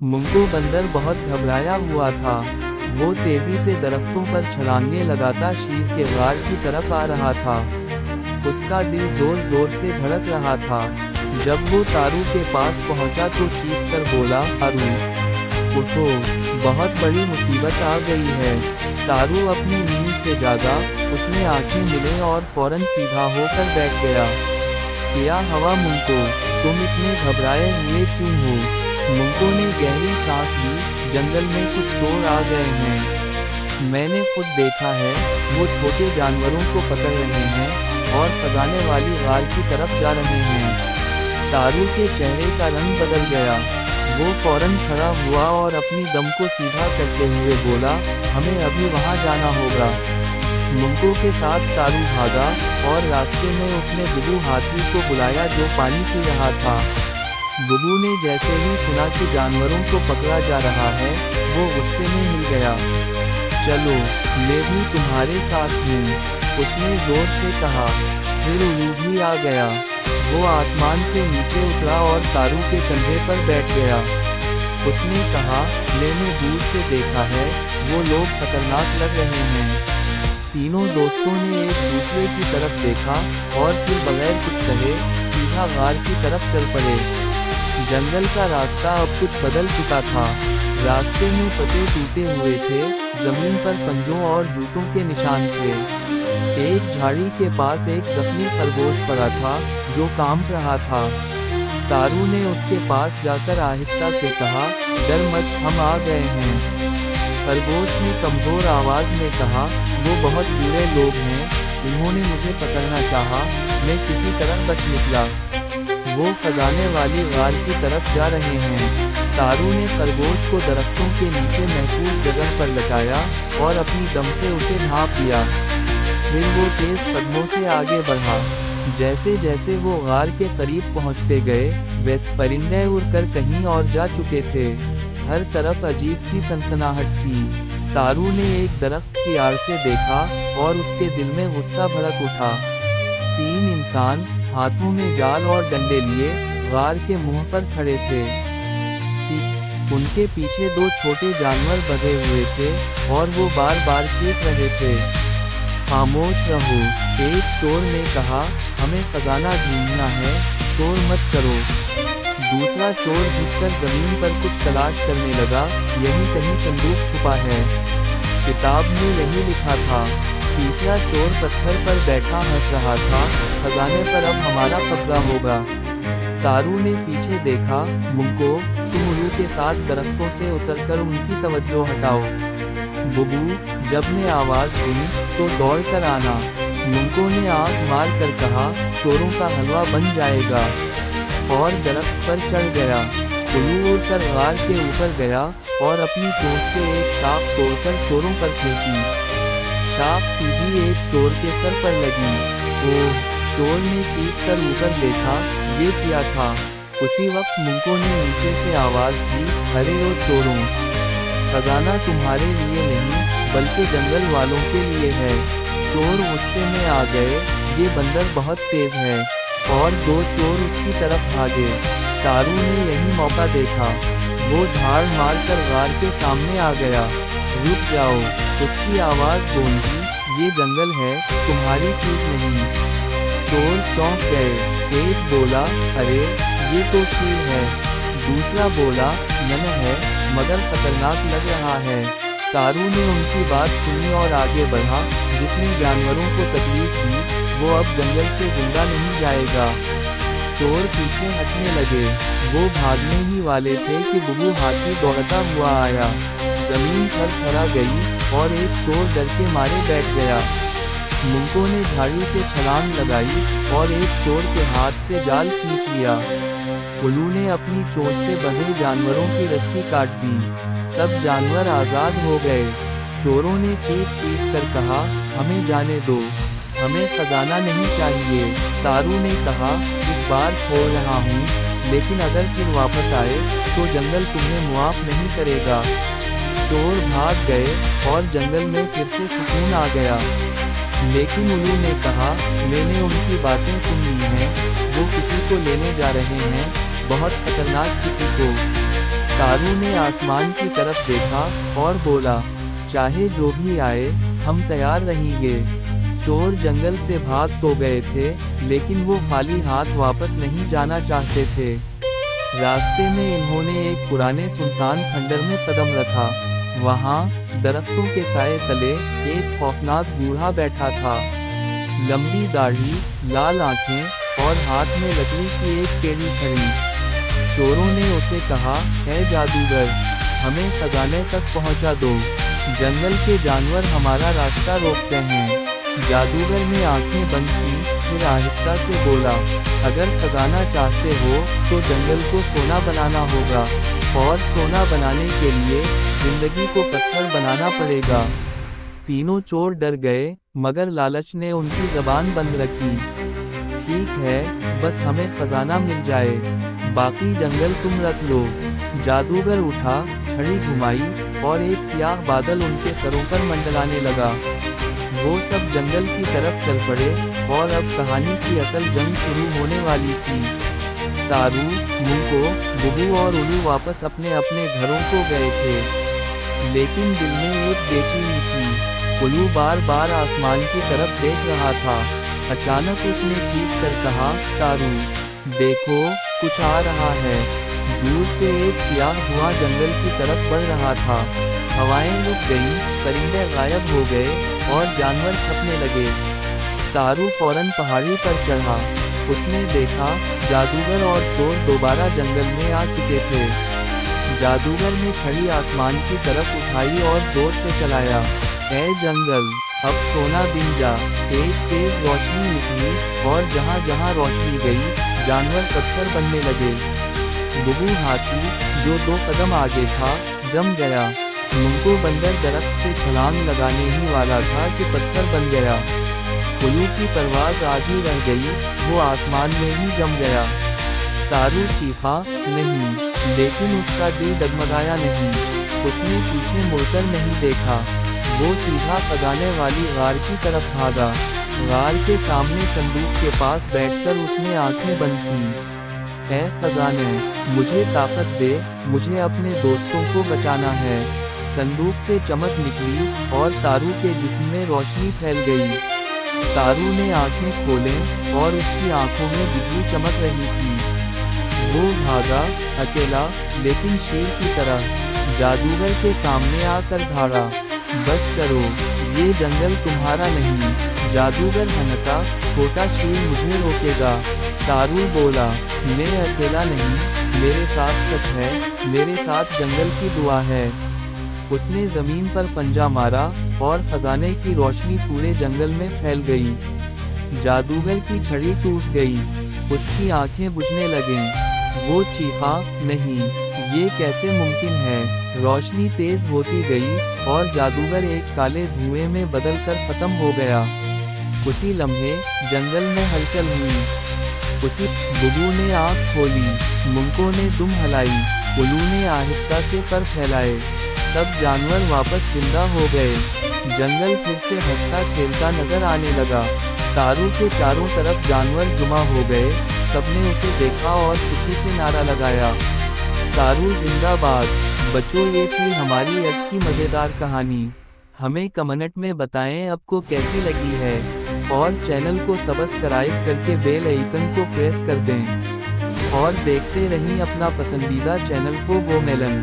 मुंको बंदर बहुत घबराया हुआ था। वो तेजी से दरख्तों पर छलांगे लगाता शीर के गार की तरफ आ रहा था। उसका दिल जोर जोर से धड़क रहा था। जब वो तारू के पास पहुंचा तो चीख कर बोला, तारू उठो, बहुत बड़ी मुसीबत आ गई है। तारू अपनी नींद से जागा, उसने आंखें मिले और फौरन सीधा होकर बैठ गया। क्या हवा मुंको, तुम इतने घबराए हुए क्यों हो? मुंको ने गहरी सांस ली, जंगल में कुछ चोर आ गए हैं। मैंने खुद देखा है, वो छोटे जानवरों को पकड़ रहे हैं और खजाने वाली गार की तरफ जा रहे हैं। तारू के चेहरे का रंग बदल गया। वो फौरन खड़ा हुआ और अपनी दम को सीधा करते हुए बोला, हमें अभी वहां जाना होगा। मुंको के साथ तारू भागा और रास्ते में उसने बुबू हाथी को बुलाया जो पानी पी रहा था। बुबू ने जैसे ही सुना कि जानवरों को पकड़ा जा रहा है, वो गुस्से में हिल गया। चलो, मैं भी तुम्हारे साथ हूँ, उसने जोर से कहा। फिर उल्लू भी आ गया। वो आसमान से नीचे उतरा और तारू के कंधे पर बैठ गया। उसने कहा, मैंने दूर से देखा है, वो लोग खतरनाक लग रहे हैं। तीनों दोस्तों ने एक दूसरे की तरफ देखा और फिर बगैर कुछ कहे सीधा गार की तरफ चल पड़े। जंगल का रास्ता अब कुछ बदल चुका था। रास्ते में पत्ते टूटे हुए थे, जमीन पर पंजों और जूतों के निशान थे। एक झाड़ी के पास एक जख्मी खरगोश पड़ा था जो कांप रहा था। तारू ने उसके पास जाकर आहिस्ता से कहा, डर मत, हम आ गए हैं। खरगोश ने कमजोर आवाज में कहा, वो बहुत बुरे लोग हैं, उन्होंने मुझे पकड़ना चाहा, मैं किसी तरह बच निकला। वो खजाने वाली गार की तरफ जा रहे हैं। तारू ने खरगोश को दरख्तों के नीचे महफूज जगह पर लटाया और अपनी दम से उसे ढांप लिया। फिर वो तेज कदमों से आगे बढ़ा। जैसे जैसे वो गार के करीब पहुंचते गए, वैसे परिंदे उड़कर कहीं और जा चुके थे। हर तरफ अजीब सी सनसनाहट थी। तारू ने एक दरख्त की आड़ से देखा और उसके दिल में गुस्सा भड़क उठा। 3 इंसान हाथों में जाल और डंडे लिए गार के मुंह पर खड़े थे। उनके पीछे 2 छोटे जानवर बंधे हुए थे और वो बार बार चीख रहे थे। खामोश रहो, एक चोर ने कहा, हमें खजाना ढूंढना है, चोर मत करो। दूसरा चोर झुककर जमीन पर कुछ तलाश करने लगा, यही कहीं संदूक छुपा है, किताब में यही लिखा था। तीसरा चोर पत्थर पर बैठा हंस रहा था, खजाने पर अब हमारा कब्जा होगा। तारू ने पीछे देखा, मुंको, तुम उल्लू के साथ दरख्तों से उतरकर उनकी तवज्जो हटाओ। बुबू, जब मैं आवाज सुनी तो दौड़ कर आना। मुंको ने आंख मार कर कहा, चोरों का हलवा बन जाएगा, और दरख्त पर चढ़ गया। उल्लू उड़कर गार के ऊपर गया और अपनी चोंच से एक शाख तोड़कर चोरों पर फेंकी। शाख सीधी एक चोर के सर पर लगी। ओह! चोर ने चीख कर ऊपर देखा, ये क्या था? उसी वक्त मुंको ने नीचे से आवाज दी, अरे ओ चोरों, खजाना तुम्हारे लिए नहीं बल्कि जंगल वालों के लिए है। चोर गुस्से में आ गए, ये बंदर बहुत तेज है, और 2 चोर उसकी तरफ भागे। तारू ने यही मौका देखा। वो झाड़ मारकर गार के सामने आ गया। रुक जाओ, उसकी आवाज गूंजी, ये जंगल है, तुम्हारी चीज नहीं। चोर चौंक गए। एक बोला, अरे ये तो शीर है। दूसरा बोला, नन्हा है मगर खतरनाक लग रहा है। तारू ने उनकी बात सुनी और आगे बढ़ा। जिसने जानवरों को तकलीफ दी, वो अब जंगल से जिंदा नहीं जाएगा। चोर पीछे हटने लगे। वो भागने ही वाले थे कि बुबू हाथी दौड़ता हुआ आया। जमीन थरथरा गई और एक चोर डर के मारे बैठ गया। मुंको ने झाड़ी से छलांग लगाई और एक चोर के हाथ से जाल खींच लिया। उल्लू ने अपनी चोंच से बंधे जानवरों की रस्सी काट दी। सब जानवर आजाद हो गए। चोरों ने चीख कर कहा, हमें जाने दो, हमें खजाना नहीं चाहिए। तारू ने कहा, इस बार छोड़ रहा हूँ, लेकिन अगर फिर वापस आए तो जंगल तुम्हें मुआफ नहीं करेगा। चोर भाग गए और जंगल में फिर से सुकून आ गया। लेकिन उल्लू ने कहा, मैंने उनकी बातें सुन ली हैं, वो किसी को लेने जा रहे हैं, बहुत खतरनाक किसी को। तारू ने आसमान की तरफ देखा और बोला, चाहे जो भी आए, हम तैयार रहेंगे। चोर जंगल से भाग तो गए थे, लेकिन वो खाली हाथ वापस नहीं जाना चाहते थे। रास्ते में इन्होंने एक पुराने सुनसान खंडर में कदम रखा। वहाँ दरख्तों के साए तले एक खौफनाक बूढ़ा बैठा था। लंबी दाढ़ी, लाल आंखें और हाथ में लकड़ी की एक केड़ी खड़ी। चोरों ने उसे कहा, है जादूगर, हमें खजाने तक पहुंचा दो, जंगल के जानवर हमारा रास्ता रोकते हैं। जादूगर ने आंखें बंद की, फिर आहिस्ता से बोला, अगर खजाना चाहते हो तो जंगल को सोना बनाना होगा, और सोना बनाने के लिए जिंदगी को पत्थर बनाना पड़ेगा। तीनों चोर डर गए, मगर लालच ने उनकी जबान बंद रखी। ठीक है, बस हमें खजाना मिल जाए, बाकी जंगल तुम रख लो। जादूगर उठा, छड़ी घुमाई और एक सियाह बादल उनके सरों पर मंडलाने लगा। वो सब जंगल की तरफ चल पड़े और अब कहानी की असल जंग शुरू होने वाली थी। तारू, मुंको, बुबू और उल्लू वापस अपने अपने घरों को गए थे, लेकिन दिल में एक बेचैनी थी। उल्लू बार बार आसमान की तरफ देख रहा था। अचानक उसने चीख कर कहा, तारू, देखो, कुछ आ रहा है। दूर से एक सियाह धुआं जंगल की तरफ बढ़ रहा था। हवाएं रुक गईं, परिंदे गायब हो गए और जानवर छपने लगे। तारू फौरन पहाड़ी पर चढ़ा। उसने देखा, जादूगर और चोर दोबारा जंगल में आ चुके थे। जादूगर ने छड़ी आसमान की तरफ उठाई और जोर से चलाया। ऐ जंगल, अब सोना बिन जा। तेज तेज रोशनी निकली और जहाँ जहाँ रोशनी गई, जानवर पत्थर बनने लगे। बुबू हाथी, जो 2 कदम आगे था, जम गया। मुंको बंदर दरख्त से छलांग लगाने ही वाला था कि पत्थर बन गया। उल्लू की परवाज़ आधी रह गई, वो आसमान में ही जम गया। तारू चीखा, नहीं, लेकिन उसका दिल डगमगाया नहीं। उसने पीछे मुड़कर नहीं देखा। वो सीधा खजाने वाली गार की तरफ भागा। गार के सामने संदूक के पास बैठकर उसने आंखें बंद की। ऐ खजाने, मुझे ताकत दे, मुझे अपने दोस्तों को बचाना है। संदूक से चमक निकली और तारू के जिस्म में रोशनी फैल गई। तारू ने आंखें खोलें और उसकी आंखों में बिजली चमक रही थी। वो भागा, अकेला, लेकिन शेर की तरह। जादूगर के सामने आकर भागा। बस करो, ये जंगल तुम्हारा नहीं। जादूगर हंसा, छोटा शेर मुझे रोकेगा। तारू बोला, मैं अकेला नहीं, मेरे साथ सच है, मेरे साथ जंगल की दुआ है। उसने जमीन पर पंजा मारा और खजाने की रोशनी पूरे जंगल में फैल गई। जादूगर की छड़ी टूट गई, उसकी आंखें बुझने लगीं। वो चीखा, नहीं, ये कैसे मुमकिन है। रोशनी तेज होती गई और जादूगर एक काले धुएं में बदलकर खत्म हो गया। उसी लम्हे जंगल में हलचल हुई। उसी बुबू ने आँख खोली, मुंको ने दुम हिलाई, उल्लू ने आहिस्ता से पर फैलाए। सब जानवर वापस जिंदा हो गए। जंगल फिर से हंसता खेलता नजर आने लगा। तारू के चारों तरफ जानवर जुमा हो गए। सबने उसे देखा और खुशी से नारा लगाया, तारू जिंदाबाद। बच्चों, ये थी हमारी आज की मज़ेदार कहानी। हमें कमेंट में बताएं आपको कैसी लगी है, और चैनल को सब्सक्राइब करके बेल आइकन को प्रेस कर दें। और देखते रहिए अपना पसंदीदा चैनल को गो मेलन।